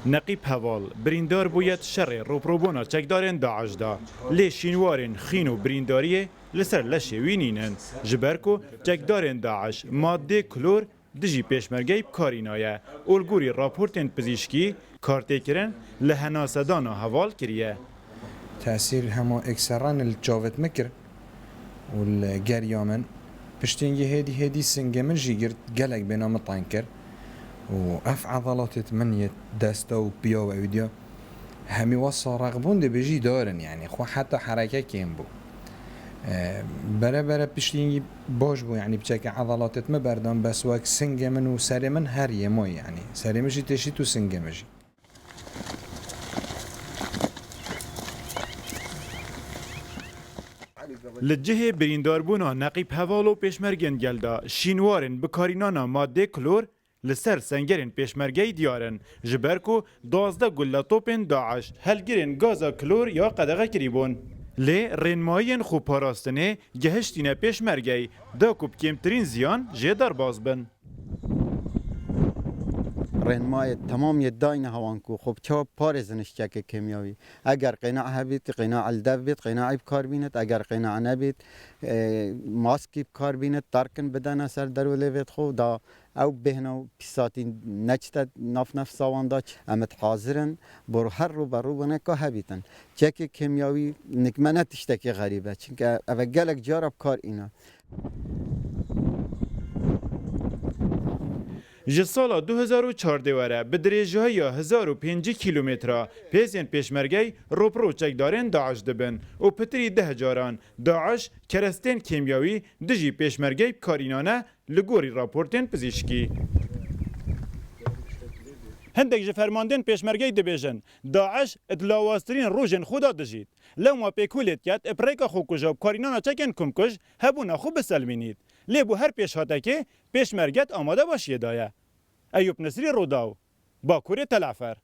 نقیب هوال بریندار بوید شر روپروبونا چکدارن داعش دا لی شینوارن خین و برینداریه لسر لشوینینن جبرکو چکدارن داعش ماده کلور دجی پیشمرگی بکارینایه اولگوری راپورتن پزیشکی کارتی کرن لحناسدانا هوال کریه تأثير هما اكسران الجاوت مكر والجريامن بشتينجي هدي سنجمن جيجرت قلق بينام طانكر وأف عضلات من دستا وبيا وعوديا همي وصا رغبون دي بيجي دارن يعني خو حتى حركة كيم بو برا بشتينجي باش بو يعني بشكل عضلات ما بردان بس واك سنجمن وسرمن هر يموي يعني سرمجي تشيتو سنجمجي لجه برینداربونا نقیب هوالو پیشمرگن گلدا شینوارن بکارینانا ماده کلور لسر سنگرین پیشمرگی دیارن جبرکو 12 گلاتوپن داعش هلگرین گازا کلور یا قدغه کریبون لی رنمایین خوب پاراستنه گهشتینه پیشمرگی دا کوب کمترین زیان جدار باز بن رنمای تمام داین هوانکو خب چه پارزنش که کیمیایی اگر قناع هبید قناع الدف بید قناعی بکار بیند اگر قناع نبید ماسکی بکار بیند ترکن بدن سر دروله وید خو دا او بهنو پیساتی نچت نف سواندا امت حاضرن بر هر رو بر رو بنه که هبیتن چه که کیمیایی نکمنه تشتکی غریبه چون اول گلک جارب کار اینا جسالا 2014 وره به درجه های 1005 کیلومتر پیسین پیشمرگی روپرو چکدارن داعش دبن و پتری 10 جاران داعش کرستین کیمیاوی دجی پیشمرگی کارینانه لگوری راپورتین پزیشکی هندک جه فرماندن پیشمرگی دبیجن داعش ادلاواسترین روژن خدا دجید لما پیکولیت کت اپریکا خو کجاب کارینانا چکن کمکش هبونا خوب بسلمینید لیبو هر پیش هاته که پیشمرگت آماده باشیه دایه ایوب نصری روداو باکوری تلعفر